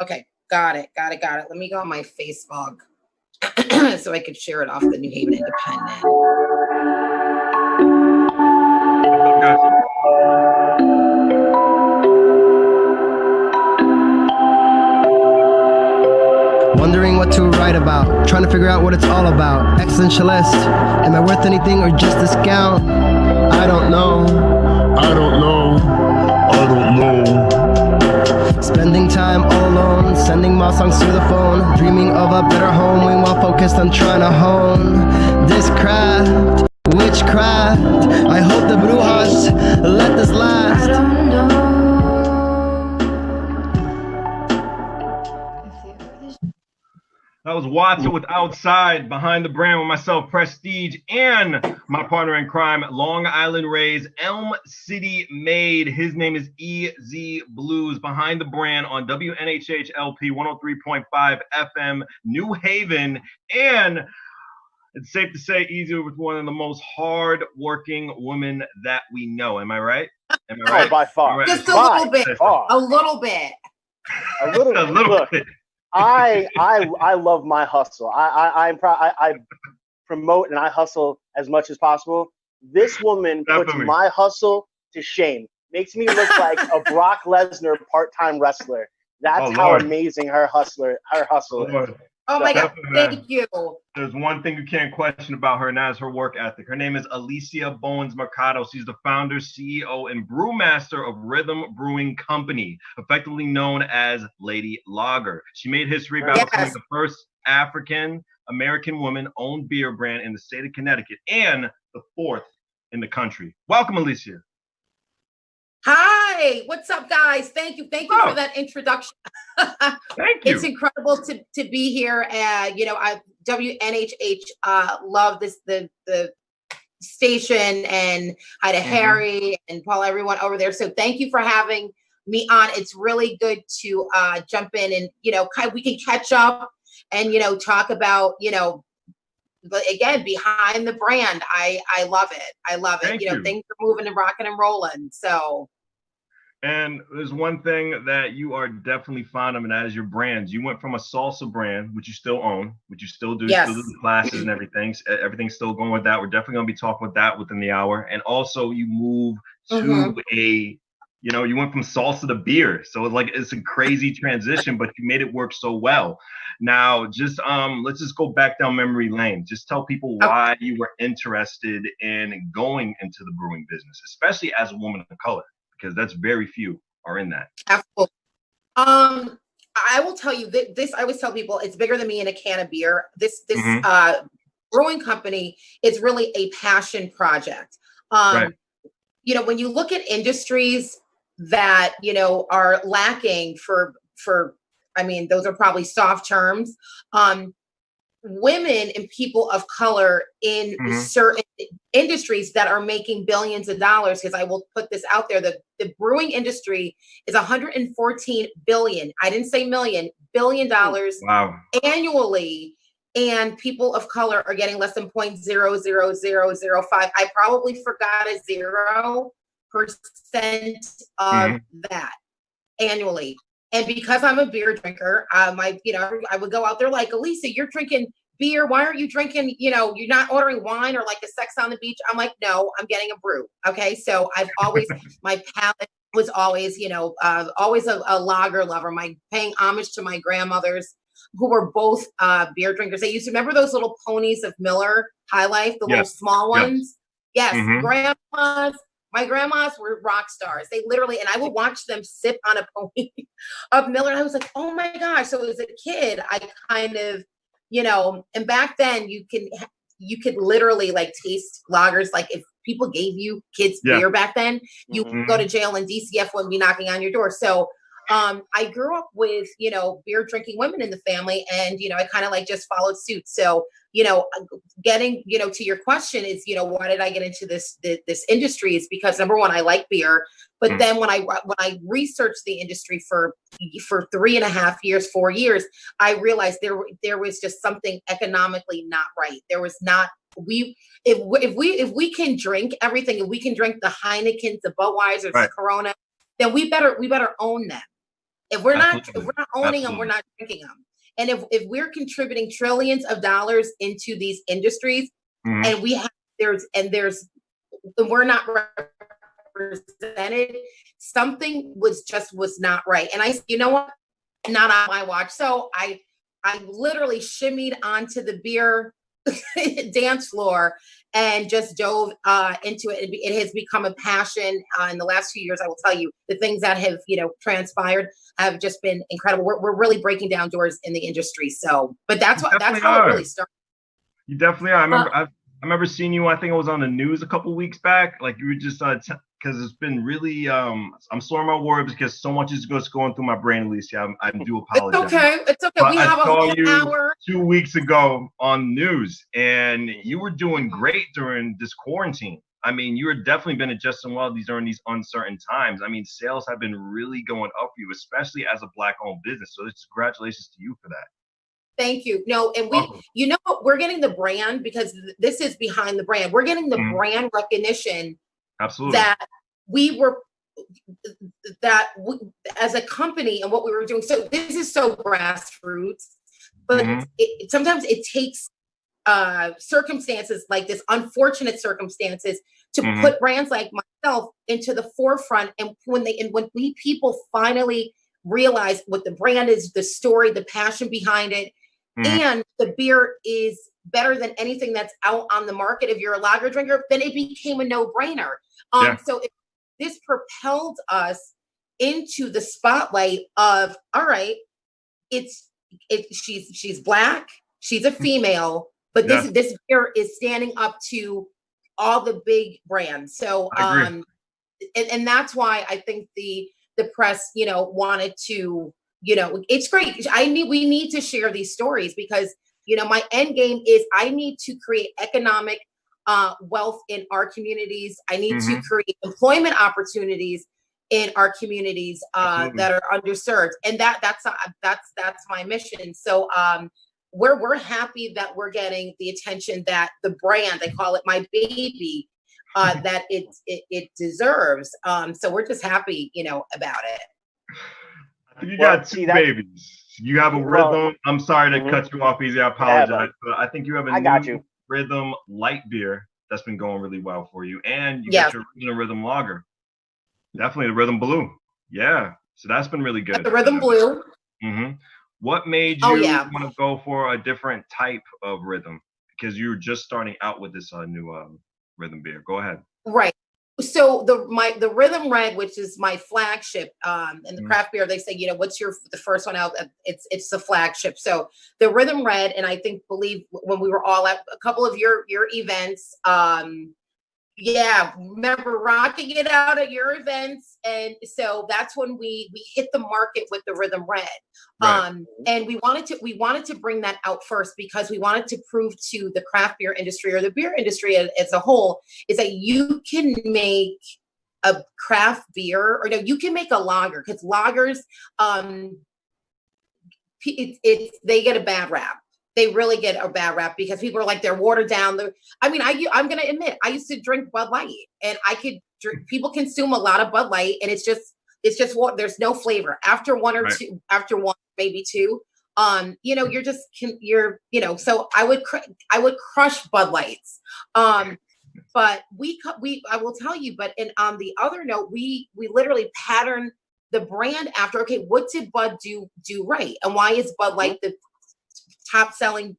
Okay, got it. Let me go on my Facebook so I could share it off the New Haven Independent. Wondering what to write about, trying to figure out what it's all about. Existentialist, am I worth anything or just discount? I don't know. Spending time all alone, sending my songs through the phone, dreaming of a better home, while focused on trying to hone this craft, witchcraft. I hope the brujas let this last. I don't know. That was Watson with Outside, Behind the Brand with myself, Prestige, and my partner in crime, Long Island Rays, Elm City Made. His name is EZ Bluez, Behind the Brand on WNHH LP 103.5 FM, New Haven. And it's safe to say EZ was one of the most hard-working women that we know. Am I right? Oh, by far. Right. Just a little bit. A little bit. Bit. I love my hustle. I promote and I hustle as much as possible. This woman puts my hustle to shame. Makes me look like a Brock Lesnar part-time wrestler. That's how amazing her hustle is. Oh my God, thank you. There's one thing you can't question about her, and that is her work ethic. Her name is Alisa Bowens-Mercado. She's the founder, CEO, and brewmaster of Rhythm Brewing Company, effectively known as Lady Lager. She made history by becoming the first African-American woman-owned beer brand in the state of Connecticut and the fourth in the country. Welcome, Alisa. Hi, what's up, guys? Thank you for that introduction. Thank you. It's incredible to be here. I WNHH love the station, and hi to Harry and Paul, everyone over there. So thank you for having me on. It's really good to jump in and we can catch up and talk about but again, behind the brand. I love it. Thank you. Things are moving and rocking and rolling. So. And there's one thing that you are definitely fond of, and that is your brands. You went from a salsa brand, which you still own, which you still do, still do the classes and everything. Everything's still going with that. We're definitely going to be talking with that within the hour. And also you move to you went from salsa to beer. So it's a crazy transition, but you made it work so well. Now, just let's just go back down memory lane. Just tell people why you were interested in going into the brewing business, especially as a woman of color, because that's very few are in that. Absolutely. I will tell you this. I always tell people it's bigger than me in a can of beer. This brewing company is really a passion project. Right. When you look at industries that are lacking for those are probably soft terms. Women and people of color in certain industries that are making billions of dollars, because I will put this out there, the brewing industry is $114 billion. I didn't say million, $1 billion annually. And people of color are getting less than 0.00005. I probably forgot a 0% of that annually. And because I'm a beer drinker, I would go out there like, Alisa, you're drinking beer. Why aren't you drinking, you're not ordering wine or like a Sex on the Beach? I'm like, no, I'm getting a brew. Okay. So I've always, my palate was always, always a lager lover. Paying homage to my grandmothers who were both beer drinkers. They used to remember those little ponies of Miller High Life, the little small ones. Yes. My grandmas were rock stars. They literally, and I would watch them sip on a pony of Miller. And I was like, oh my gosh. So as a kid, I kind of, and back then you could literally like taste lagers. Like if people gave you kids beer back then, you would go to jail and DCF wouldn't be knocking on your door. So I grew up with, beer drinking women in the family, and, I kind of like just followed suit. So, getting, to your question is, why did I get into this industry? Is because number one, I like beer, but then when I researched the industry for 3.5 years, 4 years, I realized there was just something economically not right. There was not, if we can drink everything, if we can drink the Heinekens, the Budweisers, the Corona, then we better own them. If we're not owning them, we're not drinking them. And if we're contributing trillions of dollars into these industries, and we're not represented, something was not right. And you know what? Not on my watch. So I literally shimmied onto the beer dance floor and just dove into it. It has become a passion in the last few years. I will tell you, the things that have transpired have just been incredible. We're really breaking down doors in the industry. So, but that's how it really started. You definitely are. I remember seeing you. I think it was on the news a couple weeks back. Like you were just because it's been really. I'm slurring my words because so much is just going through my brain, Alisa. I do apologize. It's okay. But we have a whole hour. 2 weeks ago on news, and you were doing great during this quarantine. I mean, you were definitely been adjusting well during these uncertain times. I mean, sales have been really going up for you, especially as a Black-owned business. So it's congratulations to you for that. Thank you. No, and you know what? We're getting the brand, because this is behind the brand. We're getting the brand recognition. Absolutely. As a company and what we were doing. So this is so grassroots, but sometimes it takes circumstances like this, unfortunate circumstances, to put brands like myself into the forefront. And when people finally realize what the brand is, the story, the passion behind it, and the beer is better than anything that's out on the market, if you're a lager drinker, then it became a no-brainer. So this propelled us into the spotlight of, all right, she's Black, she's a female, but this beer is standing up to all the big brands. So and that's why I think the press, wanted to, it's great. We need to share these stories, because, my end game is I need to create economic wealth in our communities. I need to create employment opportunities in our communities that are underserved. And that's my mission. So we're happy that we're getting the attention that the brand, they call it my baby, that it deserves. So we're just happy, about it. You got two babies. You have a rhythm. I'm sorry to cut you off easy. I apologize, but I think you have a new rhythm light beer that's been going really well for you, and you got your rhythm lager. Definitely the rhythm blue. Yeah, so that's been really good. The rhythm blue. What made you want to go for a different type of rhythm? Because you were just starting out with this new rhythm beer. Go ahead. Right. So the Rhythm Red, which is my flagship, in the craft beer, they say, what's the first one out? It's the flagship. So the Rhythm Red, and I believe when we were all at a couple of your events, remember rocking it out at your events. And so that's when we hit the market with the Rhythm Red. And we wanted to bring that out first, because we wanted to prove to the craft beer industry, or the beer industry as a whole, is that you can make a craft beer, or you can make a lager, because lagers, they get a bad rap. They really get a bad rap because people are like, they're watered down. I'm going to admit, I used to drink Bud Light, and people consume a lot of Bud Light, and it's just what, there's no flavor after one or two, after one, maybe two. So I would crush Bud Lights. But I will tell you, but on the other note, we literally pattern the brand after, okay, what did Bud do right? And why is Bud Light the top selling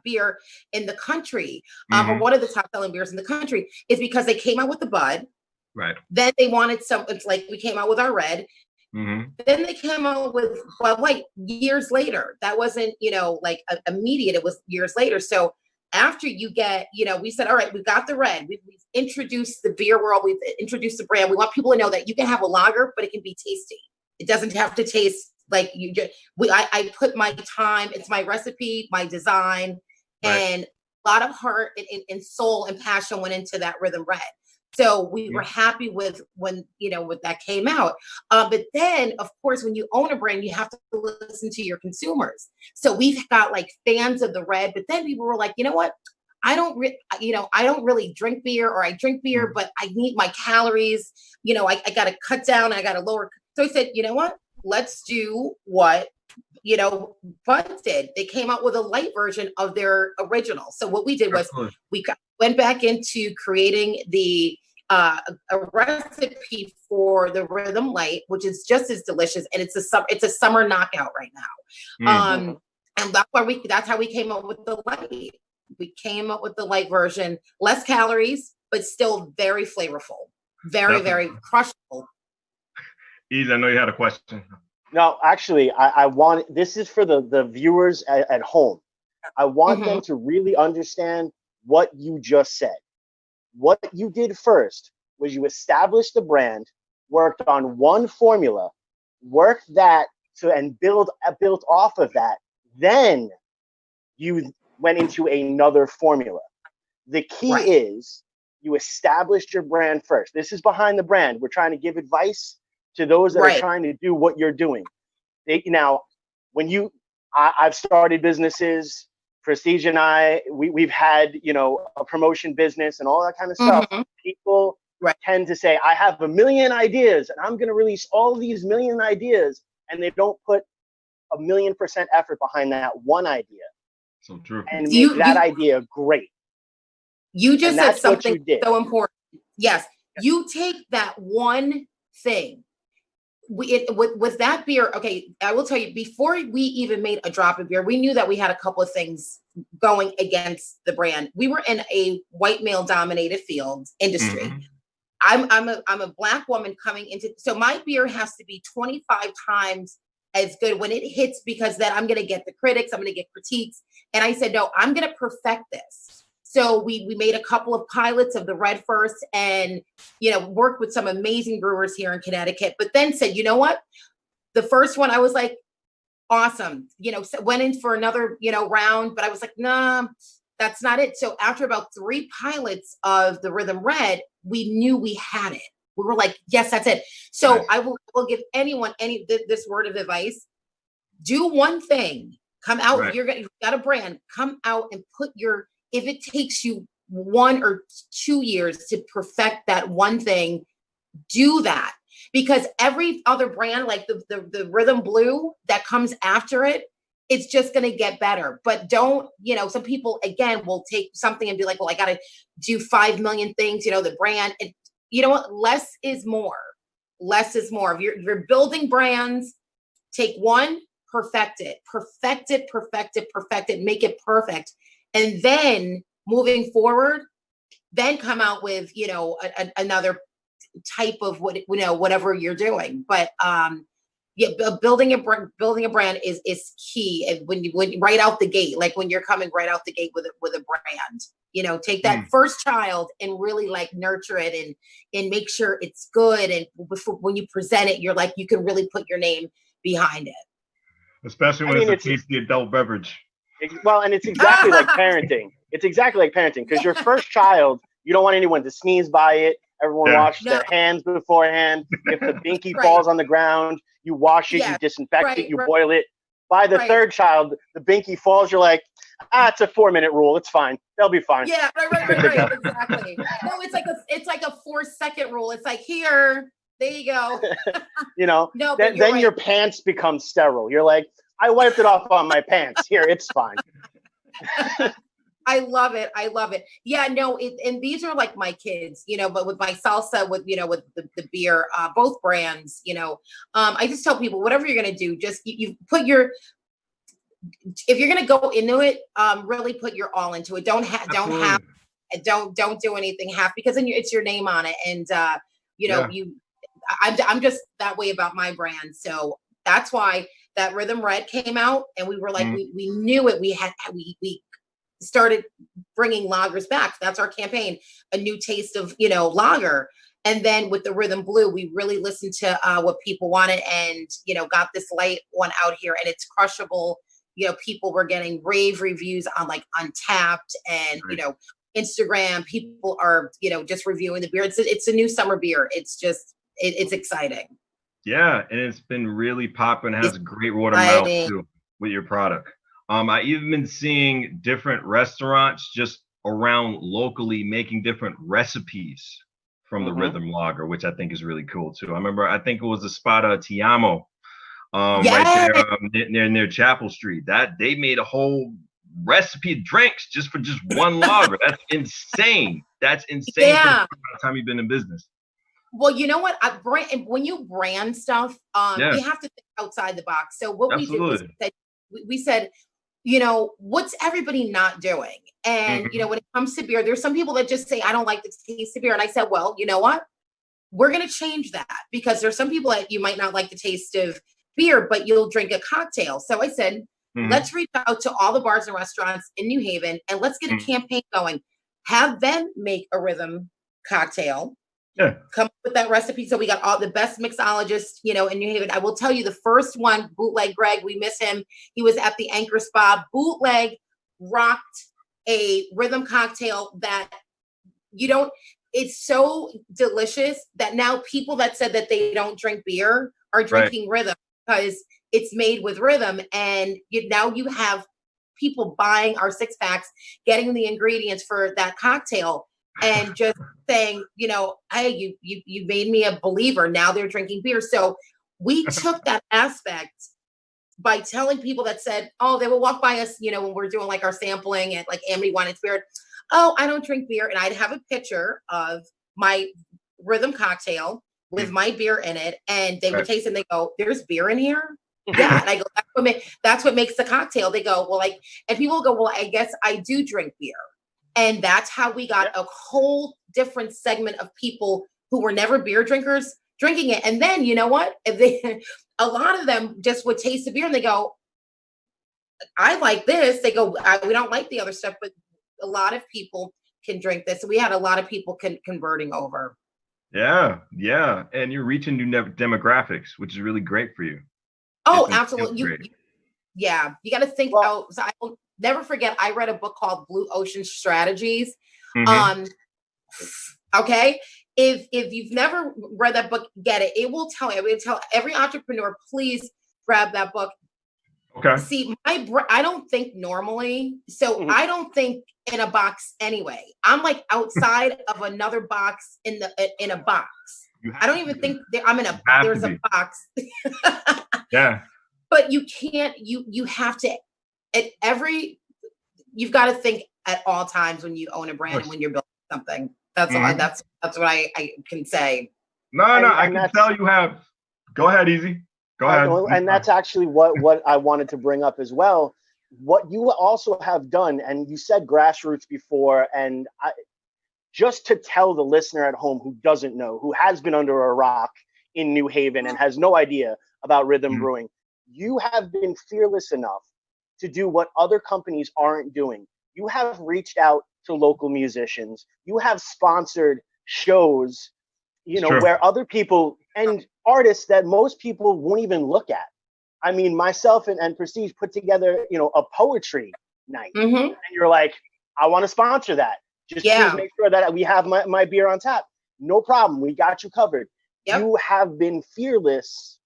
beer in the country, or one of the top selling beers in the country? Is because they came out with the Bud. Right. Then they wanted something, like we came out with our Red. Then they came out with Bud Light years later. That wasn't, like immediate. It was years later. So after you get, we said, all right, we've got the Red. We've introduced the beer world. We've introduced the brand. We want people to know that you can have a lager, but it can be tasty. It doesn't have to taste like you just. I put my time. It's my recipe, my design, and a lot of heart and soul and passion went into that Rhythm Red. So we were happy with when that came out. But then, of course, when you own a brand, you have to listen to your consumers. So we've got like fans of the Red, but then people were like, you know what? I don't really drink beer, or I drink beer, but I need my calories. I got to cut down. I got to lower. So I said, you know what? let's do what, you know, Bud did. They came out with a light version of their original. So what we did was we went back into creating the a recipe for the Rhythm Light, which is just as delicious, and it's a summer knockout right now. And that's how we came up with the light. We came up with the light version, less calories, but still very flavorful, very crushable. Easy, I know you had a question. No, actually, I want, this is for the viewers at home. I want them to really understand what you just said. What you did first was you established the brand, worked on one formula, worked that and built off of that. Then you went into another formula. The key is you established your brand first. This is behind the brand. We're trying to give advice to those that are trying to do what you're doing. Now, when I've started businesses, Prestige and I, we've had, you know, a promotion business and all that kind of stuff. People tend to say, I have a million ideas and I'm going to release all these million ideas. And they don't put 1,000,000% effort behind that one idea. So true. And make that idea great. You just said something so important. Yes. You take that one thing. With that beer, okay, I will tell you, before we even made a drop of beer, we knew that we had a couple of things going against the brand. We were in a white male dominated field industry. I'm a Black woman coming into, so my beer has to be 25 times as good when it hits, because then I'm going to get the critics, I'm going to get critiques. And I said, no, I'm going to perfect this. So we made a couple of pilots of the red first, and, you know, worked with some amazing brewers here in Connecticut, but then said, you know what? The first one, I was like, awesome. You know, so went in for another, you know, round, but I was like, nah, that's not it. So after about 3 pilots of the Rhythm Red, we knew we had it. We were like, yes, that's it. So I will give anyone this word of advice. Do one thing. Come out. You've got a brand. Come out and put your, if it takes you 1 or 2 years to perfect that one thing, do that. Because every other brand, like the Rhythm Blue that comes after it, it's just going to get better. But don't, you know, some people, again, will take something and be like, well, I got to do 5 million things, you know, the brand. You know what? Less is more. Less is more. If you're building brands, take one, perfect it, make it perfect. And then moving forward, then come out with, you know, another type of what, you know, whatever you're doing. But building a brand is key. And when right out the gate, like when you're coming right out the gate with a brand, you know, take that first child and really like nurture it and make sure it's good. And when you present it, you're like, you can really put your name behind it. Especially when it's a tasty adult beverage. Well, and it's exactly like parenting. It's exactly like parenting, because your first child, you don't want anyone to sneeze by it. Everyone washes their hands beforehand. If the binky falls on the ground, you wash it, you disinfect it, you boil it. By the third child, the binky falls, you're like, it's a 4-minute rule. It's fine. They'll be fine. Yeah, right. Exactly. No, it's like a 4-second rule. It's like, here, there you go. You know, then your pants become sterile. You're like, I wiped it off on my pants. Here, it's fine. I love it. Yeah, no, and these are like my kids, you know, but with my salsa, with, you know, with the beer, both brands, you know, I just tell people, whatever you're going to do, just you put your, if you're going to go into it, really put your all into it. Don't do anything half, because then it's your name on it. And, you know, I'm just that way about my brand. So that's why that Rhythm Red came out, and we were like, we knew it. We started bringing lagers back. That's our campaign, a new taste of, you know, lager. And then with the Rhythm Blue, we really listened to what people wanted, and, you know, got this light one out here, and it's crushable. You know, people were getting rave reviews on like Untapped and, you know, Instagram. People are, you know, just reviewing the beer. It's a new summer beer. It's just, it's exciting. Yeah, and it's been really popping. It has a great word of mouth too with your product. I even been seeing different restaurants just around locally making different recipes from the Rhythm Lager, which I think is really cool too. I think it was the Spada Ti Amo right there near Chapel Street. That they made a whole recipe of drinks just for just one lager. That's insane. That's insane for the time you've been in business. Well, you know what? When you brand stuff, you have to think outside the box. So what we did was we said, you know, what's everybody not doing? And, you know, when it comes to beer, there's some people that just say, I don't like the taste of beer. And I said, well, you know what? We're going to change that, because there's some people that you might not like the taste of beer, but you'll drink a cocktail. So I said, let's reach out to all the bars and restaurants in New Haven and let's get a campaign going. Have them make a rhythm cocktail. Yeah. Come up with that recipe. So we got all the best mixologists, you know, in New Haven. I will tell you the first one, Bootleg Greg, we miss him. He was at the Anchor Spa. Bootleg rocked a rhythm cocktail that it's so delicious that now people that said that they don't drink beer are drinking rhythm because it's made with rhythm. And now you have people buying our 6-packs, getting the ingredients for that cocktail and just saying, you know, hey, you made me a believer. Now they're drinking beer. So we took that aspect by telling people that said, oh, they will walk by us, you know, when we're doing like our sampling at like Amity Wine and Spirit. Oh, I don't drink beer. And I'd have a picture of my rhythm cocktail with my beer in it. And they would taste it and they go, there's beer in here? Yeah. And I go, that's what makes the cocktail. They go, well, like, and people go, well, I guess I do drink beer. And that's how we got a whole different segment of people who were never beer drinkers drinking it. And then, you know what? A lot of them just would taste the beer and they go, I like this. They go, we don't like the other stuff, but a lot of people can drink this. So we had a lot of people converting over. Yeah. Yeah. And you're reaching new demographics, which is really great for you. Oh, absolutely. You got to think out. So I will never forget, I read a book called Blue Ocean Strategies. Okay. If you've never read that book, get it. It will tell you. I will tell every entrepreneur, please grab that book. Okay. See, I don't think normally. So I don't think in a box anyway. I'm like outside of another box in a box. I don't even think I'm in there's a box. Yeah. But you can't, you have to, you've got to think at all times when you own a brand and when you're building something. That's all. That's what I can say. No, I can tell you have. Go ahead, Easy. Go ahead. And that's actually what I wanted to bring up as well. What you also have done, and you said grassroots before, and just to tell the listener at home who doesn't know, who has been under a rock in New Haven and has no idea about rhythm brewing, you have been fearless enough to do what other companies aren't doing. You have reached out to local musicians. You have sponsored shows, you know, where other people and artists that most people won't even look at. I mean, myself and Prestige put together, you know, a poetry night. And you're like, I want to sponsor that. Just please make sure that we have my beer on tap. No problem. We got you covered. You have been fearless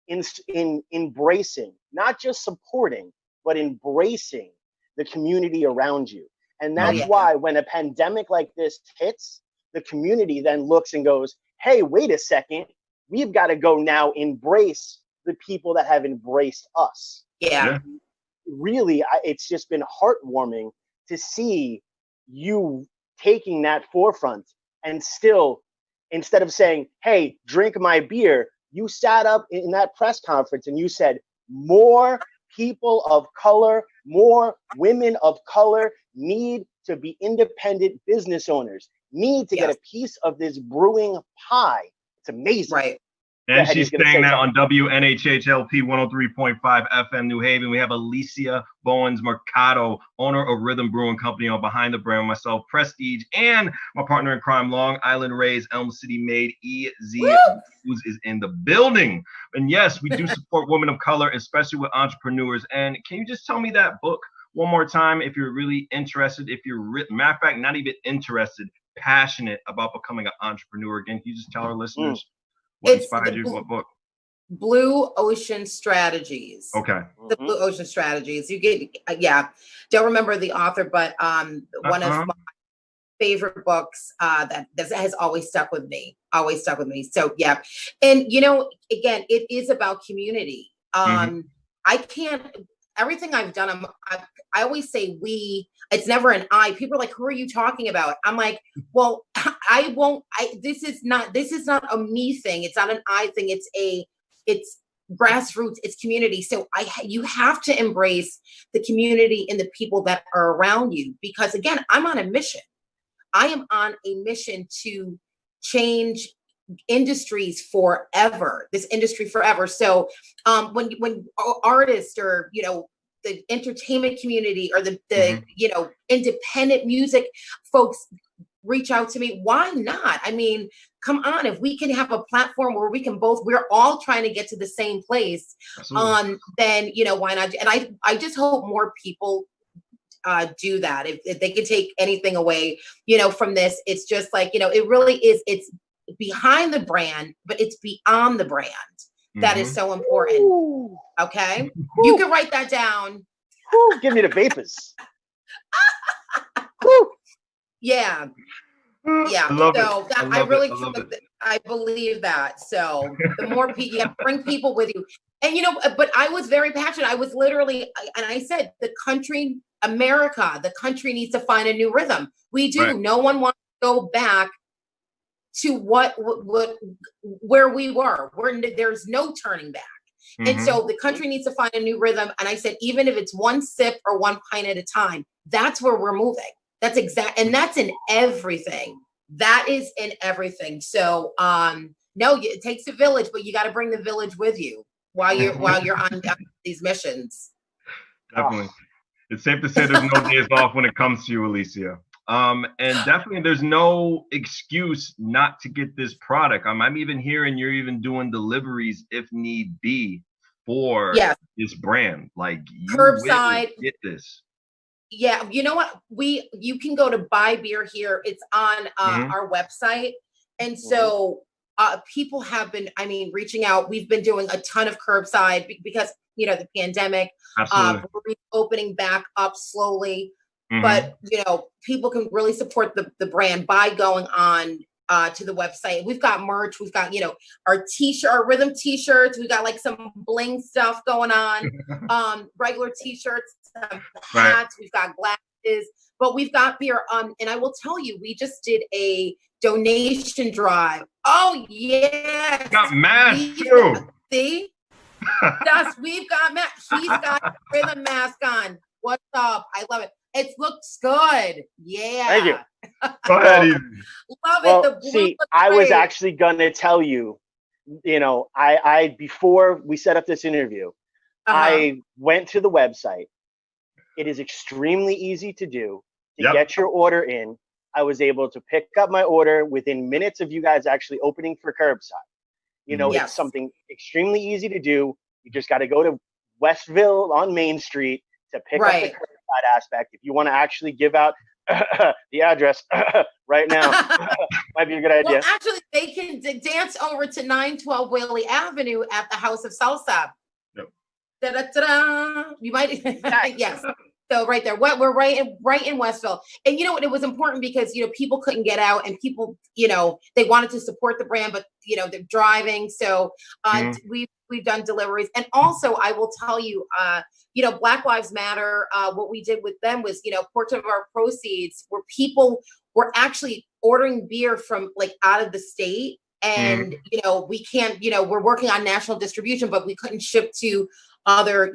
in embracing, not just supporting, but embracing the community around you. And that's why when a pandemic like this hits, the community then looks and goes, hey, wait a second. We've got to go now embrace the people that have embraced us. Yeah. Really, it's just been heartwarming to see you taking that forefront and still, instead of saying, hey, drink my beer, you sat up in that press conference and you said, more people of color, more women of color need to be independent business owners, need to get a piece of this brewing pie. It's amazing. Right. And she's saying that on WNHHLP 103.5 FM New Haven. We have Alisa Bowens-Mercado, owner of Rhythm Brewing Company on Behind the Brand, myself, Prestige, and my partner in crime, Long Island Raised, Elm City Made, EZ, who's is in the building. And yes, we do support women of color, especially with entrepreneurs. And can you just tell me that book one more time if you're really interested, if you're, matter of fact, not even interested, passionate about becoming an entrepreneur? Again, can you just tell our listeners what inspired you? What book? Blue Ocean Strategies. Okay. The Blue Ocean Strategies. You get, don't remember the author, but one of my favorite books that has always stuck with me. So yeah. And you know, again, it is about community. I can't, everything I've done, I always say we, it's never an I. People are like, who are you talking about? I'm like, well, this is not a me thing. It's not an I thing. It's grassroots, it's community. So you have to embrace the community and the people that are around you, because again, I'm on a mission. I am on a mission to change industries forever, this industry forever. So when artists or, the entertainment community or the independent music folks reach out to me, why not? I mean, come on, if we can have a platform where we're all trying to get to the same place, then, why not? And I just hope more people do that. If they can take anything away, from this, it's just like, it really is, it's behind the brand, but it's beyond the brand. That is so important. Ooh. Okay. Ooh. You can write that down. Ooh, give me the vapors. Yeah. Yeah. I believe that. So the more people, you have to bring people with you. And, but I was very passionate. I was literally, and I said, the country needs to find a new rhythm. We do. Right. No one wants to go back to where we were. There's no turning back. And so the country needs to find a new rhythm. And I said, even if it's one sip or one pint at a time, that's where we're moving. That's and that's in everything. That is in everything. So no, it takes a village, but you got to bring the village with you while you're on these missions. Definitely. It's safe to say there's no days off when it comes to you, Alisa. And definitely there's no excuse not to get this product. I'm even hearing you're even doing deliveries if need be for this brand. Like, you curbside, get this. Yeah, you know what? You can go to buy beer here. It's on our website. And so people have been, reaching out. We've been doing a ton of curbside because, the pandemic, we're opening back up slowly. But, people can really support the brand by going on to the website. We've got merch. We've got, our our rhythm t-shirts. We got like some bling stuff going on, regular t-shirts, hats. Right. We've got glasses, but we've got beer. And I will tell you, we just did a donation drive. Oh, yeah. Got masks too. See? Yes, we've got masks. She's got a rhythm mask on. What's up? I love it. It looks good. Yeah. Thank you. Go ahead. Love it. See, I was actually gonna tell you, I before we set up this interview, I went to the website. It is extremely easy to do to get your order in. I was able to pick up my order within minutes of you guys actually opening for curbside. It's something extremely easy to do. You just got to go to Westville on Main Street to pick up the curbside aspect. If you want to actually give out the address right now, might be a good idea. Well, actually, they can dance over to 912 Whaley Avenue at the House of Salsa. Yep. Da-da-da-da. You might, yes. So right there, we're right in Westville. And it was important because, people couldn't get out and people, they wanted to support the brand, but, they're driving. So we've done deliveries. And also I will tell you, Black Lives Matter, what we did with them was, portion of our proceeds where people were actually ordering beer from like out of the state. And, we can't, we're working on national distribution, but we couldn't ship to other,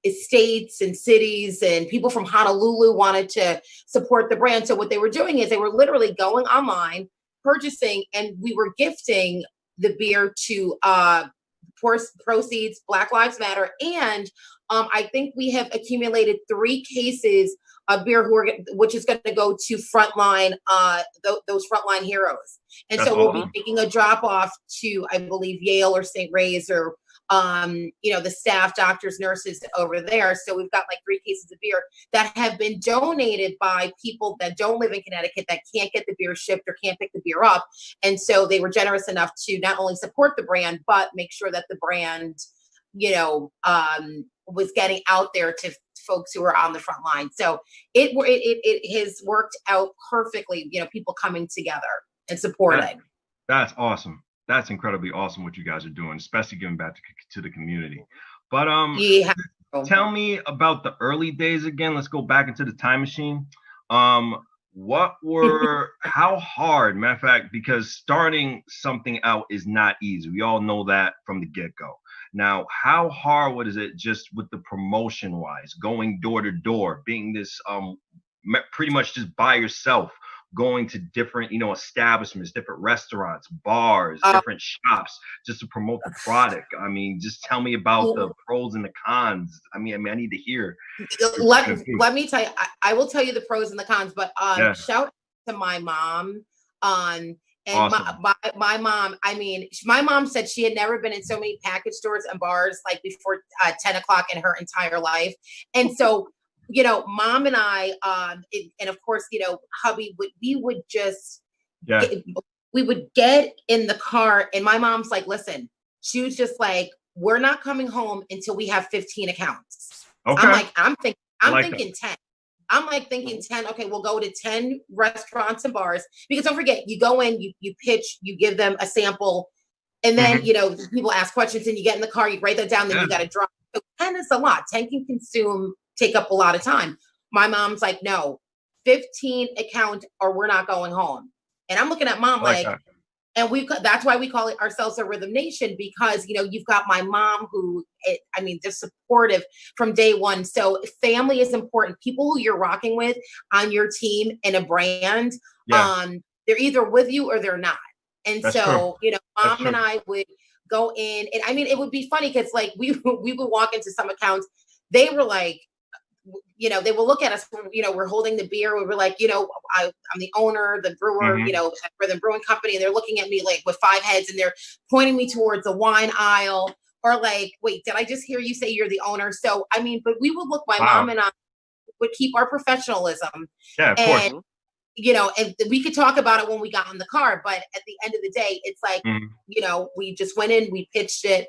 estates and cities, and people from Honolulu wanted to support the brand. So what they were doing is they were literally going online, purchasing, and we were gifting the beer to proceeds, Black Lives Matter. And I think we have accumulated 3 cases of beer which is going to go to frontline, those frontline heroes. And so we'll be making a drop off to, I believe, Yale or St. Ray's or the staff, doctors, nurses over there. So we've got like 3 cases of beer that have been donated by people that don't live in Connecticut, that can't get the beer shipped or can't pick the beer up. And so they were generous enough to not only support the brand, but make sure that the brand, was getting out there to folks who are on the front line. So it has worked out perfectly, people coming together and supporting. That's awesome. That's incredibly awesome what you guys are doing, especially giving back to the community. But Yeah. tell me about the early days again. Let's go back into the time machine. How hard, matter of fact, because starting something out is not easy. We all know that from the get-go. Now, how hard was it just with the promotion wise, going door to door, being this pretty much just by yourself, going to different, establishments, different restaurants, bars, different shops, just to promote the product? I mean, just tell me about the pros and the cons. I mean, I need to hear. Let me tell you, I will tell you the pros and the cons, but shout out to my mom. And awesome. my mom, I mean, my mom said she had never been in so many package stores and bars like before 10 o'clock in her entire life. And so, mom and I, and of course, hubby, we would get in the car, and my mom's like, listen, she was just like, we're not coming home until we have 15 accounts. Okay. I'm thinking 10. I'm like thinking 10. Okay, we'll go to 10 restaurants and bars, because don't forget, you go in, you pitch, you give them a sample, and then, people ask questions, and you get in the car, you write that down, then you got to drop. So 10 is a lot. 10 can take up a lot of time. My mom's like, no, 15 account or we're not going home. And I'm looking at mom and that's why we call it ourselves a Rhythm Nation, because, you've got my mom who, just supportive from day one. So family is important. People who you're rocking with on your team in a brand, they're either with you or they're not. And that's so, true. Mom and I would go in, and it would be funny because like we would walk into some accounts. They were like, they will look at us, we're holding the beer. We were like, I'm the owner, the brewer, for the brewing company. And they're looking at me like with 5 heads, and they're pointing me towards the wine aisle, or like, wait, did I just hear you say you're the owner? So, but we would look, my mom and I would keep our professionalism. Yeah, of course. And we could talk about it when we got in the car, but at the end of the day, it's like, we just went in, we pitched it.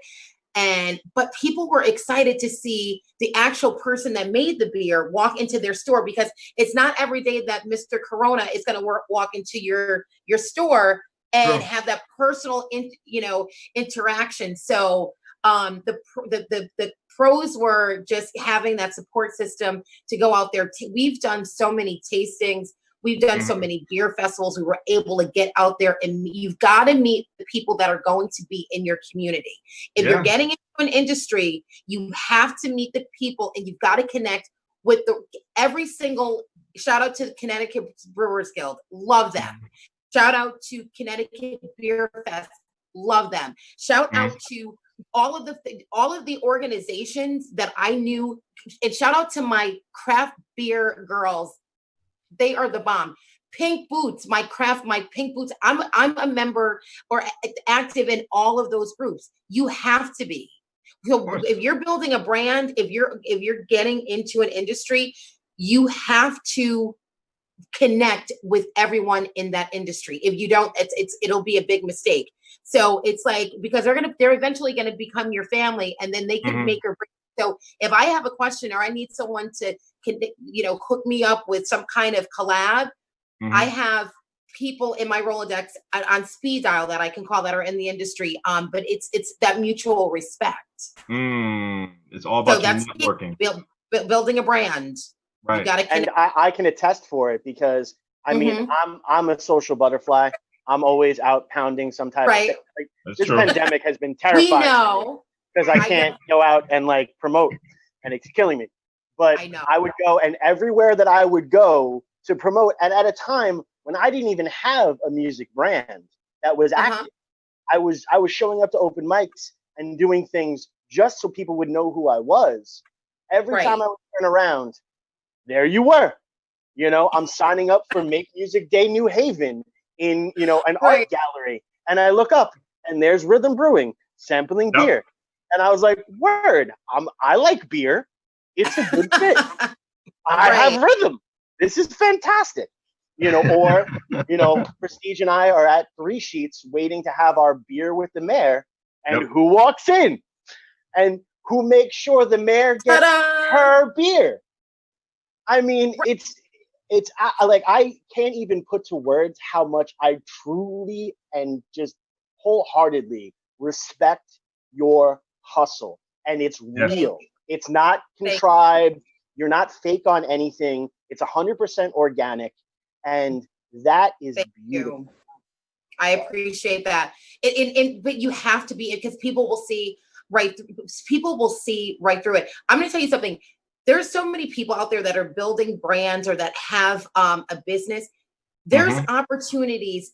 But people were excited to see the actual person that made the beer walk into their store, because it's not every day that Mr. Corona is going to walk into your store and have that personal, interaction. So the pros were just having that support system to go out there. We've done so many tastings. We've done so many beer festivals. We were able to get out there, and you've got to meet the people that are going to be in your community. If you're getting into an industry, you have to meet the people, and you've got to connect with every single. Shout out to the Connecticut Brewers Guild. Love them. Shout out to Connecticut Beer Fest. Love them. Shout out to all of the organizations that I knew, and shout out to my craft beer girls. They are the bomb. Pink Boots, my Pink Boots. I'm a member or active in all of those groups. You have to be. So if you're building a brand, if you're getting into an industry, you have to connect with everyone in that industry. If you don't, it'll be a big mistake. So it's like, because they're eventually going to become your family, and then they can make or break. So if I have a question or I need someone to, hook me up with some kind of collab, I have people in my Rolodex on speed dial that I can call that are in the industry. But it's that mutual respect. It's all about networking. Building a brand. Right. And I can attest for it, because I'm a social butterfly. I'm always out pounding some type of thing. Like, this pandemic has been terrifying. We know. Because I can't go out and like promote, and it's killing me. But I would go, and everywhere that I would go to promote, and at a time when I didn't even have a music brand that was active, I was showing up to open mics and doing things just so people would know who I was. Every time I would turn around, there you were. I'm signing up for Make Music Day New Haven in an art gallery, and I look up, and there's Rhythm Brewing sampling beer. And I was like, word, I like beer. It's a good fit. I have rhythm. This is fantastic. Or Prestige and I are at 3 Sheets waiting to have our beer with the mayor. And who walks in? And who makes sure the mayor gets her beer? I mean, it's like, I can't even put to words how much I truly and just wholeheartedly respect your hustle and it's real. It's not contrived. You're not fake on anything. It's 100% organic, and that is beautiful. I appreciate that. But you have to be, because people will see right through it. I'm going to tell you something. There's so many people out there that are building brands or that have a business. There's opportunities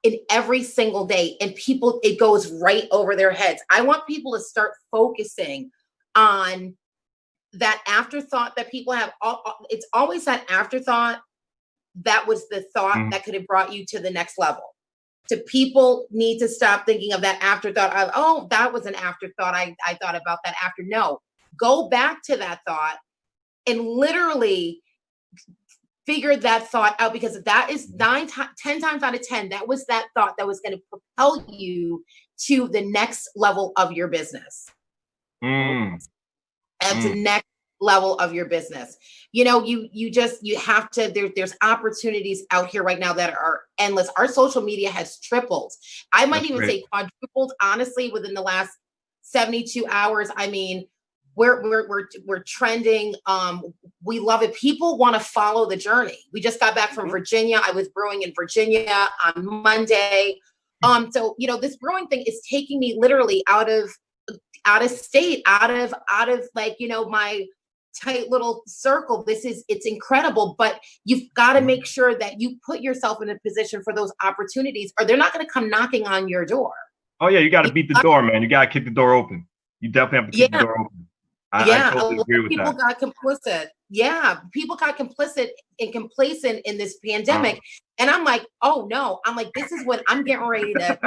in every single day, and people, it goes right over their heads. I want people to start focusing on that afterthought that people have. It's always that afterthought. That was the thought that could have brought you to the next level. So people need to stop thinking of that afterthought of, oh, that was an afterthought. I thought about that after. No, go back to that thought and literally figure that thought out, because that is 10 times out of 10. That was that thought that was going to propel you to the next level of your business. And to the next level of your business. You know, you have to, there's opportunities out here right now that are endless. Our social media has tripled. I might even say quadrupled, honestly, within the last 72 hours. I mean, we're trending. We love it. People want to follow the journey. We just got back from Virginia. I was brewing in Virginia on Monday. So, you know, this brewing thing is taking me literally out of state, out of like, you know, my tight little circle. It's incredible, but you've got to make sure that you put yourself in a position for those opportunities, or they're not going to come knocking on your door. Oh yeah, you got to beat the door, man. You got to kick the door open. You definitely have to kick the door open. I totally agree with people got complicit. Yeah, people got complicit and complacent in this pandemic, and I'm like, oh no, I'm like, this is when I'm getting ready to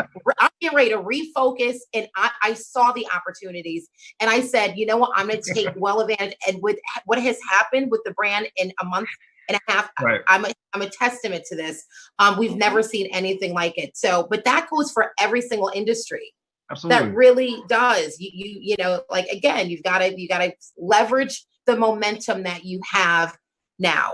refocus. And I saw the opportunities, and I said, you know what, I'm going to take well advantage. And with what has happened with the brand in a month and a half, I'm a testament to this. We've never seen anything like it. So, but that goes for every single industry. Absolutely. That really does. You know, like, again, you got to leverage the momentum that you have now.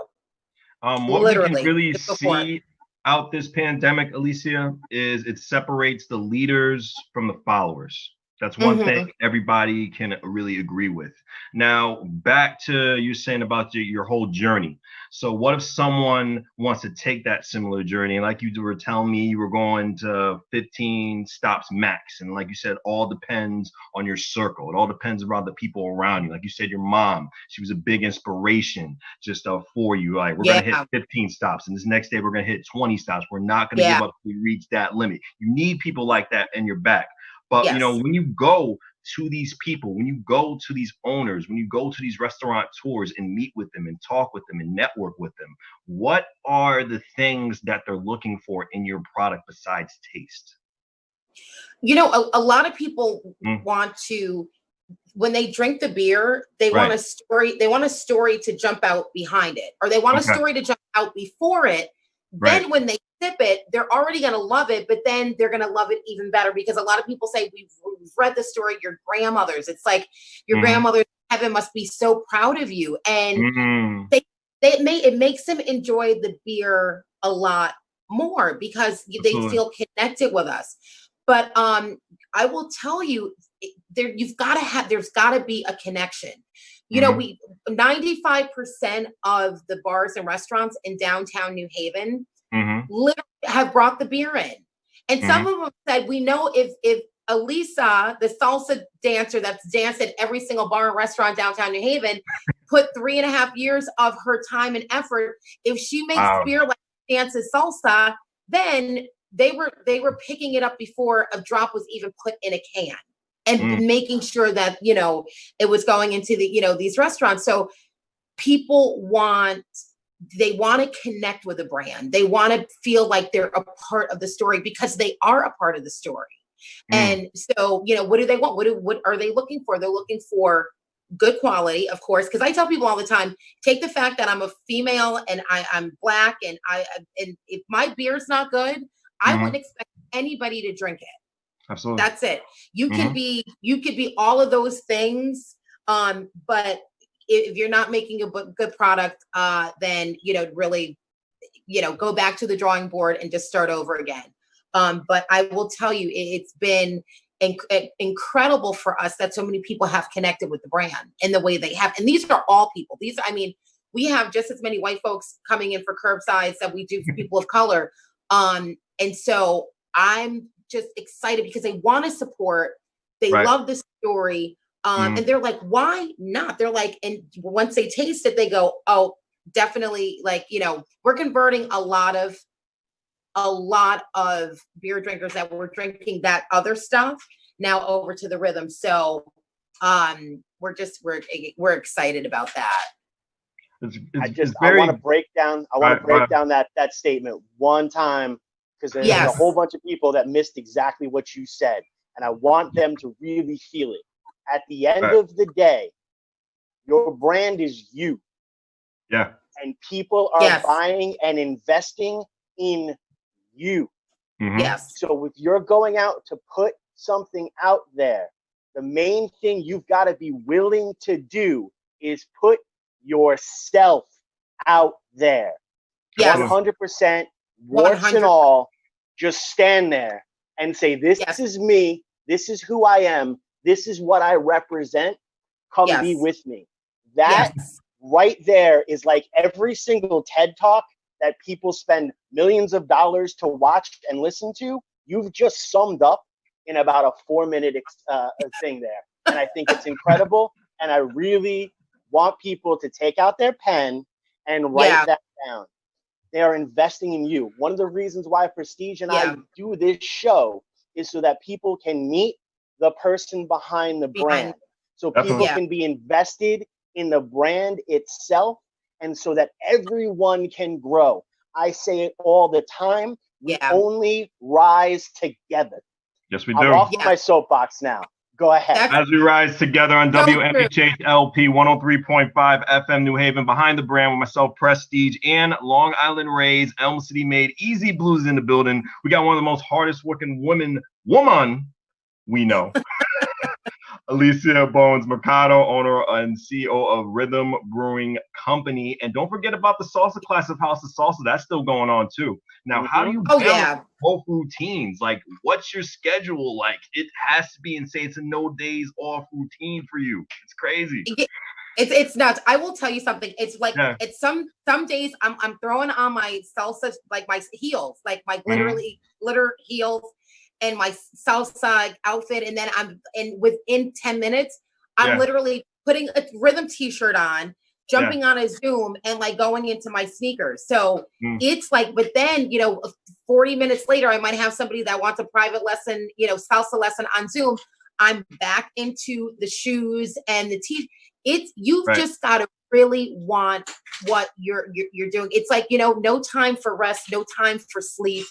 What literally, we can really see out this pandemic, Alisa, is it separates the leaders from the followers. That's one thing everybody can really agree with. Now, back to you saying about your whole journey. So what if someone wants to take that similar journey? And like you were telling me, you were going to 15 stops max. And like you said, all depends on your circle. It all depends around the people around you. Like you said, your mom, she was a big inspiration just for you. Like, we're going to hit 15 stops. And this next day, we're going to hit 20 stops. We're not going to give up till we reach that limit. You need people like that in your back. But, you know, when you go to these people, when you go to these owners, when you go to these restaurateurs and meet with them and talk with them and network with them, what are the things that they're looking for in your product besides taste? You know, a lot of people want to, when they drink the beer, they want a story. They want a story to jump out behind it, or they want a story to jump out before it. Then when they sip it, they're already going to love it, but then they're going to love it even better, because a lot of people say, we've read the story, your grandmother's. It's like your grandmother in heaven must be so proud of you. And it makes them enjoy the beer a lot more, because they feel connected with us. But I will tell you, there's got to be a connection. You know, 95% of the bars and restaurants in downtown New Haven literally have brought the beer in. And some of them said, we know if Alisa, the salsa dancer that's danced at every single bar and restaurant downtown New Haven, put 3.5 years of her time and effort, if she makes beer like dances salsa, then they were picking it up before a drop was even put in a can. And making sure that, you know, it was going into the, you know, these restaurants. So people want to connect with a brand. They want to feel like they're a part of the story, because they are a part of the story. And so, you know, what do they want? What are they looking for? They're looking for good quality, of course, because I tell people all the time, take the fact that I'm a female and I'm Black, and if my beer's not good, I wouldn't expect anybody to drink it. Absolutely. That's it. You could be all of those things. But if you're not making a good product, then, you know, really, you know, go back to the drawing board and just start over again. But I will tell you, it's been incredible for us that so many people have connected with the brand in the way they have. And these are all people. We have just as many white folks coming in for curbsides that we do for people of color. And so I'm just excited because they want to support. They love the story. And they're like, why not? They're like, and once they taste it, they go, oh, definitely. Like, we're converting a lot of beer drinkers that were drinking that other stuff now over to the Rhythm. So we're excited about that. I want to break down that statement one time, because there's a whole bunch of people that missed exactly what you said, and I want them to really feel it. At the end of the day, your brand is you. Yeah. And people are buying and investing in you. Mm-hmm. Yes. So if you're going out to put something out there, the main thing you've got to be willing to do is put yourself out there. Yes. 100%, warts 100%. and all, just stand there and say, this is me. This is who I am. This is what I represent. Come be with me. That right there is like every single TED Talk that people spend millions of dollars to watch and listen to. You've just summed up in about a 4-minute thing there. And I think it's incredible. And I really want people to take out their pen and write that down. They are investing in you. One of the reasons why Prestige and I do this show is so that people can meet the person behind the brand. So people can be invested in the brand itself, and so that everyone can grow. I say it all the time. We only rise together. Yes, we do. I'm off my soapbox now. Go ahead. As we rise together on WMHHLP 103.5 FM New Haven, behind the brand with myself, Prestige, and Long Island Rays, Elm City made, Easy Bluez in the building. We got one of the most hardest working woman we know. Alisa Bowens-Mercado, owner and CEO of Rhythm Brewing Company. And don't forget about the salsa class of House of Salsa. That's still going on too. Now, how do you balance both routines? Like, what's your schedule like? It has to be insane. It's a no days off routine for you. It's crazy. It's nuts. I will tell you something. It's like it's some days I'm throwing on my salsa, like my heels, like my glitter heels, and my salsa outfit, and then within 10 minutes, I'm literally putting a Rhythm t-shirt on, jumping on a Zoom, and like going into my sneakers. So it's like, but then 40 minutes later, I might have somebody that wants a private lesson, salsa lesson on Zoom. I'm back into the shoes and the you've just got to really want what you're doing. It's like, no time for rest, no time for sleep.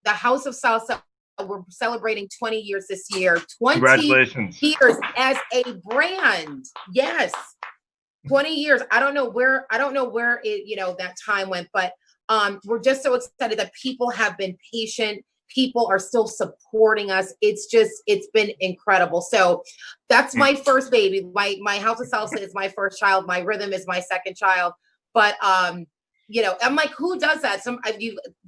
The House of Salsa, we're celebrating 20 years this year. 20 Congratulations. years as a brand. Yes. 20 years. I don't know where it, that time went, but we're just so excited that people have been patient. People are still supporting us. It's been incredible. So that's my first baby. My House of Salsa is my first child. My Rhythm is my second child. But I'm like, who does that?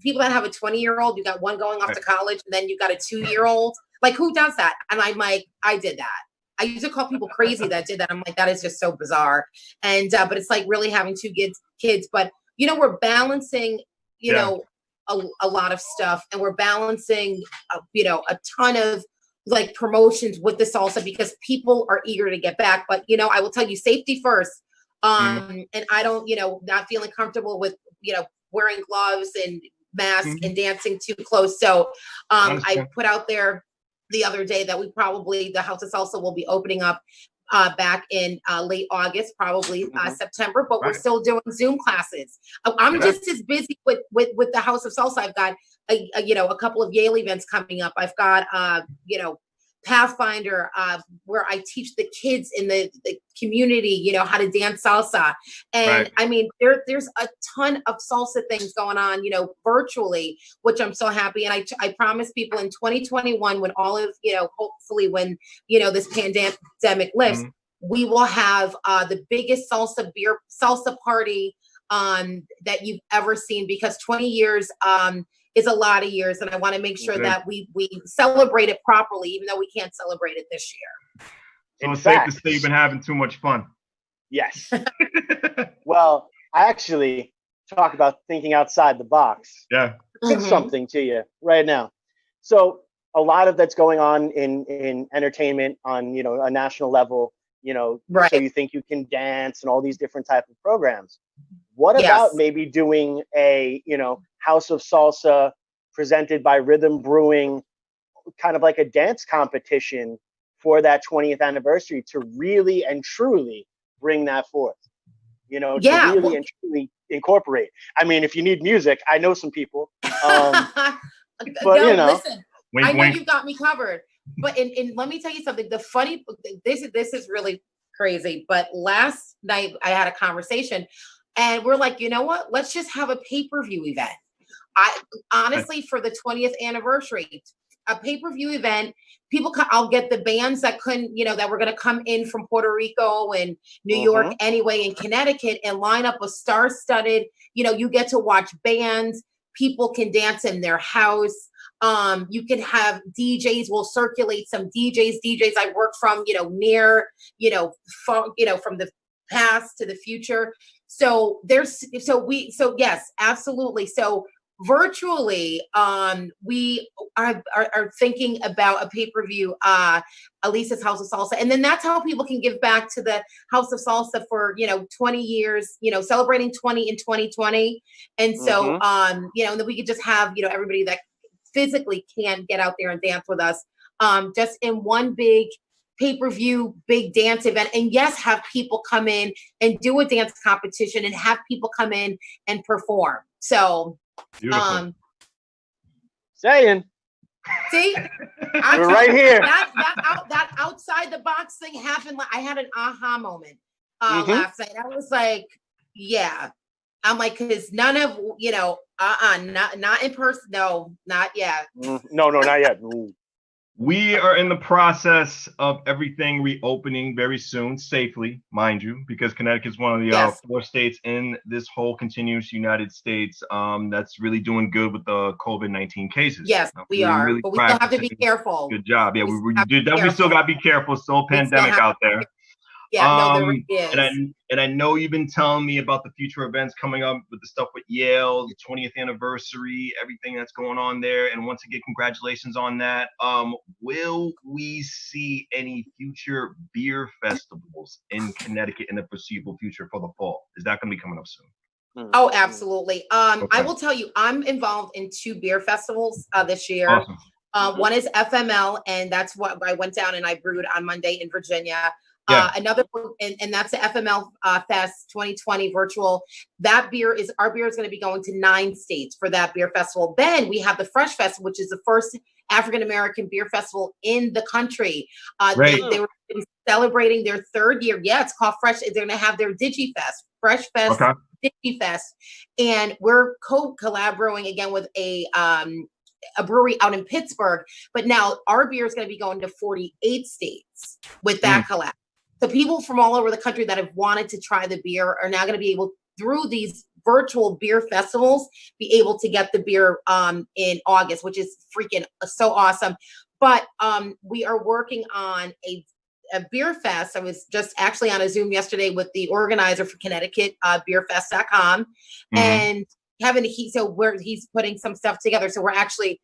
People that have a 20-year-old, you got one going off to college, and then you got a 2-year-old. Like, who does that? And I'm like, I did that. I used to call people crazy that did that. I'm like, that is just so bizarre. And but it's like really having 2 kids. But we're balancing, a lot of stuff, and we're balancing, a ton of like promotions with the salsa because people are eager to get back. But I will tell you, safety first. And I don't, not feeling comfortable with, wearing gloves and masks and dancing too close. So I put out there the other day that the House of Salsa will be opening up back in late August, probably September, but we're still doing Zoom classes. I'm just as busy with the House of Salsa. I've got a couple of Yale events coming up. I've got Pathfinder, where I teach the kids in the community, how to dance salsa. And I mean, there's a ton of salsa things going on, virtually, which I'm so happy. And I promise people in 2021, when all of, hopefully when, this pandemic lifts, we will have the biggest salsa party that you've ever seen, because 20 years, is a lot of years, and I want to make sure that we celebrate it properly, even though we can't celebrate it this year. So it's safe to say you've been having too much fun. Yes. Well, I actually talk about thinking outside the box. Yeah. Something to you right now. So a lot of that's going on in entertainment on, you know, a national level, you know, So You Think You Can Dance and all these different type of programs. What about maybe doing a, you know, House of Salsa presented by Rhythm Brewing, kind of like a dance competition for that 20th anniversary to really and truly bring that forth, you know, to really and truly incorporate. I mean, if you need music, I know some people, but you know, listen, I know you've got me covered, but and let me tell you something. The funny, this is really crazy, but last night I had a conversation and we're like, you know what? Let's just have a pay-per-view event. I honestly, for the 20th anniversary, a pay-per-view event, I'll get the bands that couldn't, you know, that were going to come in from Puerto Rico and New York anyway, in Connecticut, and line up a star-studded, you know, you get to watch bands, people can dance in their house. You can have DJs, we'll circulate some DJs I work from, you know, near, you know, from the past to the future. So yes, absolutely. So virtually, we are thinking about a pay-per-view, Alisa's House of Salsa. And then that's how people can give back to the House of Salsa for, you know, 20 years, you know, celebrating 20 in 2020. And so, you know, and then we could just have, you know, everybody that physically can't get out there and dance with us, just in one big pay-per-view, big dance event. And yes, have people come in and do a dance competition and have people come in and perform. So, beautiful. Saying. See, we're right here. That outside the box thing happened. I had an aha moment last night. I was like, yeah. I'm like, because none of, you know, not in person. No, not yet. No, not yet. Ooh. We are in the process of everything reopening very soon, safely, mind you, because Connecticut is one of the 4 states in this whole continuous United States that's really doing good with the COVID-19 cases. Yes, we are, really, but we still have to be careful. Good job. Yeah, we still got to be careful. Still a pandemic out there. Yeah, no, there is. And I know you've been telling me about the future events coming up with the stuff with Yale, the 20th anniversary, everything that's going on there. And once again, congratulations on that. Will we see any future beer festivals in Connecticut in the foreseeable future for the fall? Is that going to be coming up soon? Oh, absolutely. Okay. I will tell you, I'm involved in 2 beer festivals this year. Awesome. One is FML, and that's what I went down and I brewed on Monday in Virginia. Another one, and that's the FML Fest 2020 virtual. Our beer is going to be going to 9 states for that beer festival. Then we have the Fresh Fest, which is the first African-American beer festival in the country. They were celebrating their 3rd year. Yeah, it's called Fresh. They're going to have their DigiFest, Fresh Fest, DigiFest. And we're collaborating again with a brewery out in Pittsburgh. But now our beer is going to be going to 48 states with that collab. So people from all over the country that have wanted to try the beer are now going to be able, through these virtual beer festivals, be able to get the beer in August, which is freaking so awesome. But we are working on a beer fest. I was just actually on a Zoom yesterday with the organizer for Connecticut, beerfest.com, and he's putting some stuff together. So we're actually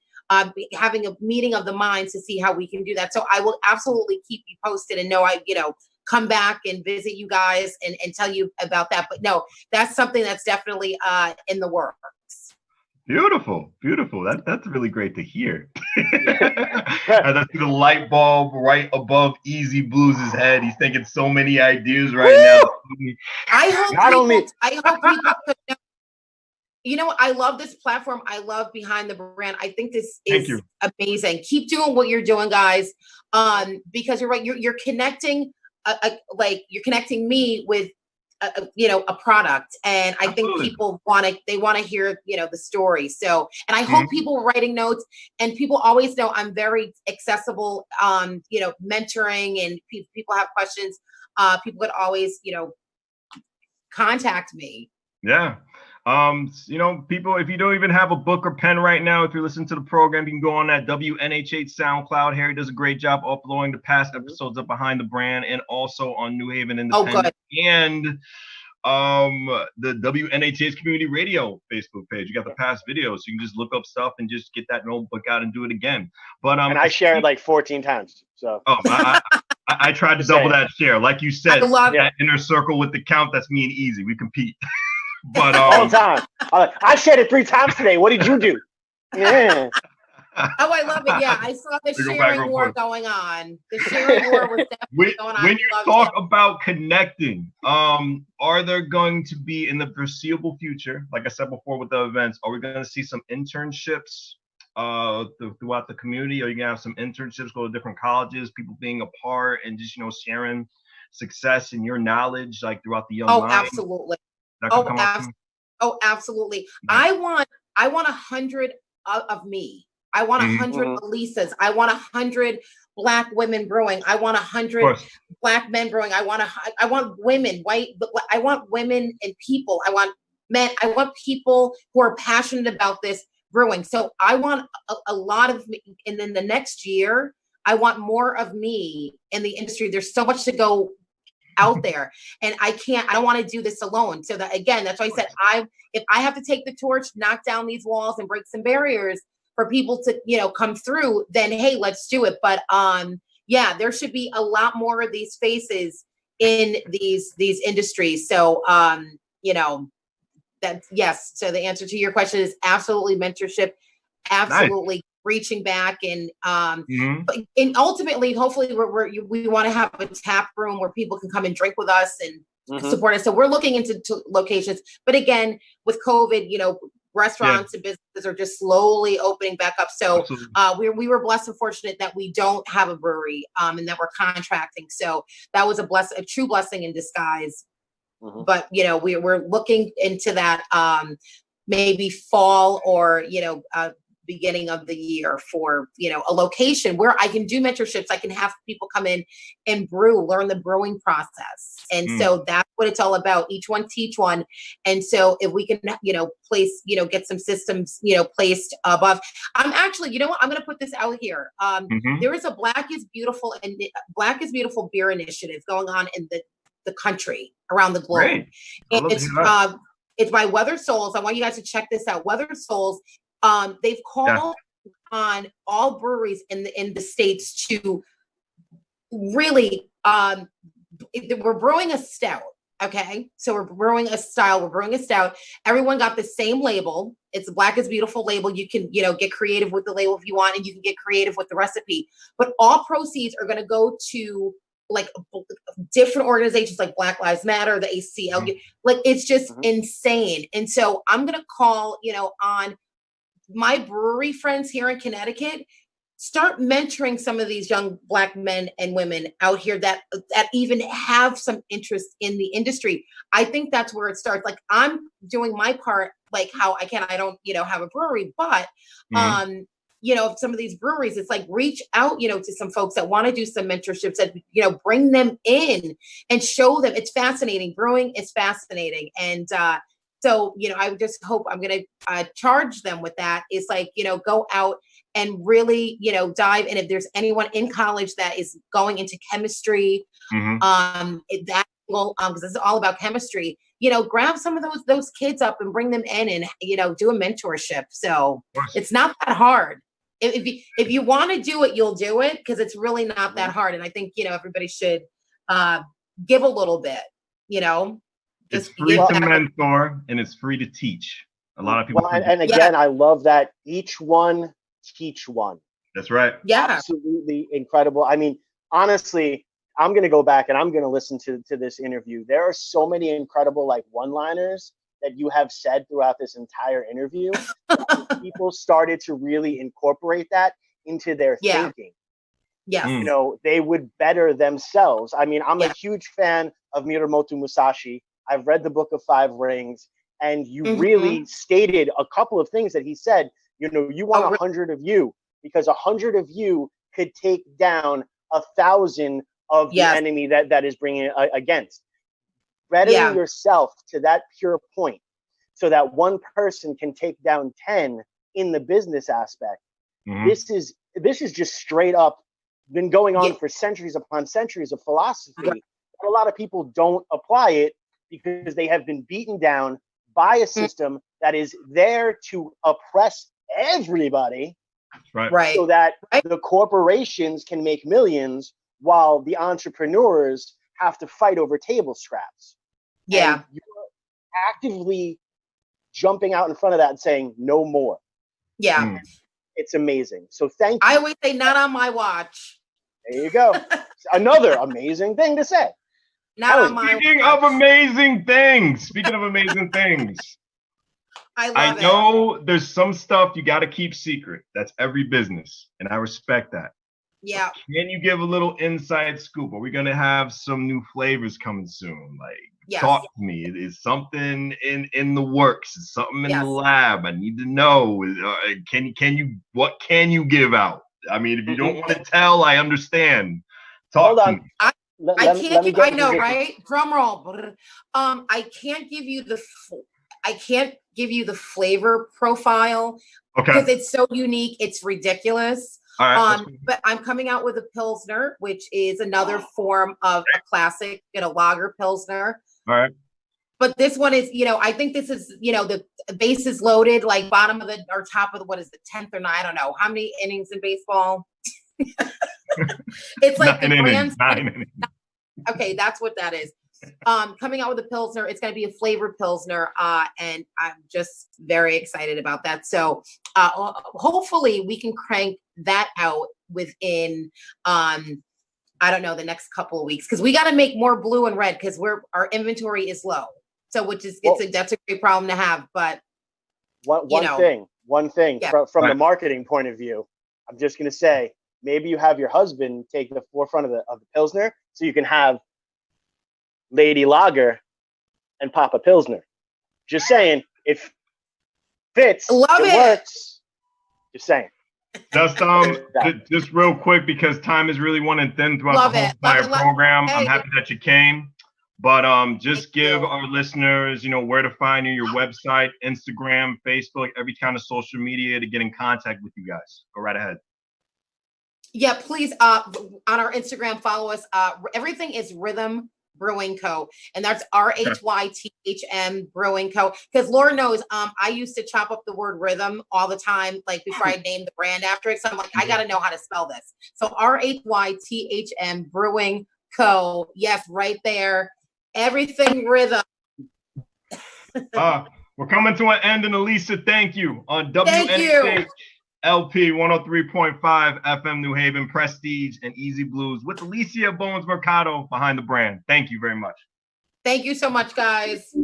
having a meeting of the minds to see how we can do that. So I will absolutely keep you posted and come back and visit you guys and tell you about that. But no, that's something that's definitely in the works. Beautiful. That's really great to hear. As I see the light bulb right above Easy Blues' head, he's thinking so many ideas right now. I hope people could know. You know what? I love this platform. I love Behind the Brand. I think this is amazing. Keep doing what you're doing, guys. Because you're right. You're connecting. You're connecting me with a product, and I think people want to hear the story. So, and I hope people are writing notes, and people always know I'm very accessible. Mentoring, and people have questions. People could always contact me. Yeah. You know, people, if you don't even have a book or pen right now, if you're listening to the program, you can go on that WNHH SoundCloud. Harry does a great job uploading the past episodes of Behind the Brand, and also on New Haven Independent and the WNHH Community Radio Facebook page. You got the past videos, so you can just look up stuff and just get that notebook out and do it again. But and I share it like 14 times. So I tried to double that share. Like you said, that inner circle with the count, that's me and Easy. We compete. But all the time. I shared it 3 times today. What did you do? Yeah. Oh, I love it. Yeah, I saw the sharing war going on. The sharing war was definitely going on. When you talk about connecting, are there going to be in the foreseeable future, like I said before with the events, are we going to see some internships throughout the community? Are you going to have some internships, go to different colleges, people being a part and just, you know, sharing success and your knowledge like throughout the young mind? Absolutely. Absolutely. Nice. I want 100 of me. I want 100 Alisas. I want 100 Black women brewing. I want 100 Black men brewing. I want women, I want women and people. I want men. I want people who are passionate about this brewing. So I want a lot of me. And then the next year, I want more of me in the industry. There's so much to go out there, and I don't want to do this alone. So that, again, that's why I said, if I have to take the torch, knock down these walls and break some barriers for people to, you know, come through, then hey, let's do it. But yeah, there should be a lot more of these faces in these industries. So you know, that, yes. So the answer to your question is absolutely mentorship, absolutely. Nice. Reaching back and ultimately, hopefully, we want to have a tap room where people can come and drink with us and support us. So we're looking into locations, but again, with COVID, you know, restaurants and businesses are just slowly opening back up. So we were blessed and fortunate that we don't have a brewery and that we're contracting. So that was a true blessing in disguise. But you know, we're looking into that maybe fall or, you know, beginning of the year for, you know, a location where I can do mentorships. I can have people come in and learn the brewing process. And so that's what it's all about. Each one teach one. And so if we can, you know, place, you know, get some systems, you know, placed above. I'm actually, you know what, I'm going to put this out here. There is a Black is Beautiful beer initiative going on in the country, around the globe. And it's by Weather Souls. I want you guys to check this out. Weather Souls. They've called on all breweries in the States to really, we're brewing a stout. Okay. So we're brewing a stout. Everyone got the same label. It's Black is Beautiful label. You can, you know, get creative with the label if you want, and you can get creative with the recipe, but all proceeds are going to go to like different organizations like Black Lives Matter, the ACLU. Like, it's just insane. And so I'm going to call, you know, on my brewery friends here in Connecticut, start mentoring some of these young Black men and women out here that even have some interest in the industry. I think that's where it starts. Like, I'm doing my part, like how I can. I don't, you know, have a brewery, but you know, some of these breweries, it's like reach out, you know, to some folks that want to do some mentorships, that, you know, bring them in and show them. It's fascinating. Brewing is fascinating. And so, you know, I would just hope, I'm going to charge them with that. It's like, you know, go out and really, you know, dive. And if there's anyone in college that is going into chemistry, because it's all about chemistry, you know, grab some of those kids up and bring them in and, you know, do a mentorship. So it's not that hard. If you want to do it, you'll do it, because it's really not that hard. And I think, you know, everybody should give a little bit, you know. It's free to mentor and it's free to teach. A lot of people. Well, and again, I love that each one teach one. That's right. Yeah. Absolutely incredible. I mean, honestly, I'm going to go back and I'm going to listen to this interview. There are so many incredible like one-liners that you have said throughout this entire interview. People started to really incorporate that into their thinking. Yeah. You know, they would better themselves. I mean, I'm a huge fan of Miyamoto Musashi. I've read the Book of Five Rings, and you really stated a couple of things that he said. You know, you want 100 of you, because 100 of you could take down 1,000 of the enemy that is bringing against. Bettering yourself to that pure point so that one person can take down 10 in the business aspect. This is just straight up been going on for centuries upon centuries of philosophy. A lot of people don't apply it because they have been beaten down by a system that is there to oppress everybody, so that the corporations can make millions while the entrepreneurs have to fight over table scraps. And you're actively jumping out in front of that and saying no more. It's amazing. So thank you. I always say not on my watch. There you go. Another amazing thing to say. Not on my Speaking of amazing things, I know there's some stuff you got to keep secret. That's every business, and I respect that. Yeah. Can you give a little inside scoop? Are we going to have some new flavors coming soon? Like, talk to me. Is something in the works? Is something in the lab? I need to know. What can you give out? I mean, if you don't want to tell, I understand. Talk to me. I know, right? Drum roll. I can't give you the flavor profile because it's so unique. It's ridiculous. All right, but I'm coming out with a Pilsner, which is another form of a classic, lager Pilsner. All right. But this one is, I think this is, the base is loaded, like bottom of the or top of the, what is the 10th or 9th? I don't know. How many innings in baseball? It's like the grand. 9 innings. Okay, that's what that is. Coming out with a Pilsner. It's going to be a flavored Pilsner, and I'm just very excited about that. So hopefully we can crank that out within, I don't know, the next couple of weeks, because we got to make more blue and red because our inventory is low. So that's a great problem to have. But one thing from the marketing point of view, I'm just going to say, maybe you have your husband take the forefront of the Pilsner, so you can have Lady Lager and Papa Pilsner. Just saying, if fits, it works. Just saying. Just real quick, because time is really running thin throughout the whole entire program. I'm happy that you came, but just give our listeners, where to find you, your website, Instagram, Facebook, every kind of social media to get in contact with you guys. Go right ahead. Yeah, please. On our Instagram, follow us. Everything is Rhythm Brewing Co. And that's RHYTHM Brewing Co. Because Laura knows I used to chop up the word rhythm all the time, like before I named the brand after it. So I'm like, I got to know how to spell this. So RHYTHM Brewing Co. Yes, right there. Everything rhythm. We're coming to an end, and Alisa, thank you. On WNH LP 103.5 FM New Haven, Prestige, and Easy Blues with Alisa Bowens-Mercado behind the brand. Thank you very much. Thank you so much, guys.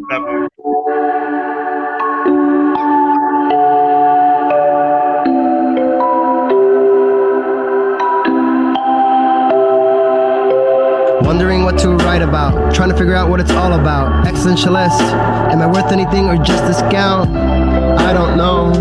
Wondering what to write about, trying to figure out what it's all about. Existentialist, am I worth anything or just discount? I don't know.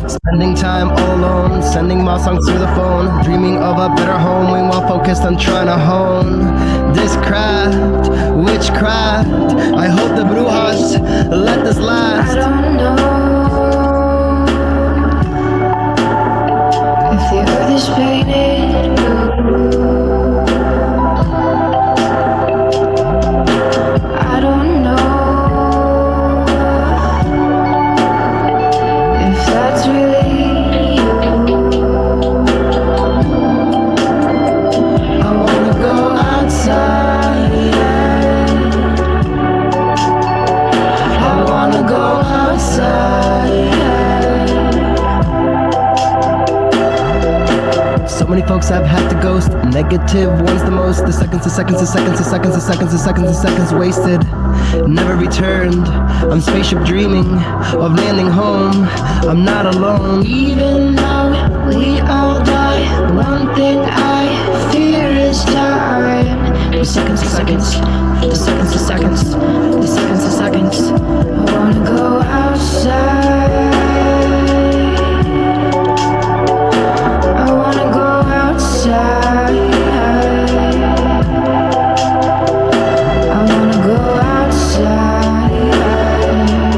Spending time all alone, sending my songs through the phone, dreaming of a better home while focused on trying to hone this craft, witchcraft. I hope the Brujas let this last. I don't know if the earth is painted blue. I don't know if that's really you. I wanna go outside. I wanna go outside. So many folks I've had to ghost, negative ones the most. The seconds wasted, never returned. I'm spaceship dreaming of landing home. I'm not alone. Even though we all die, one thing I fear is time. The seconds,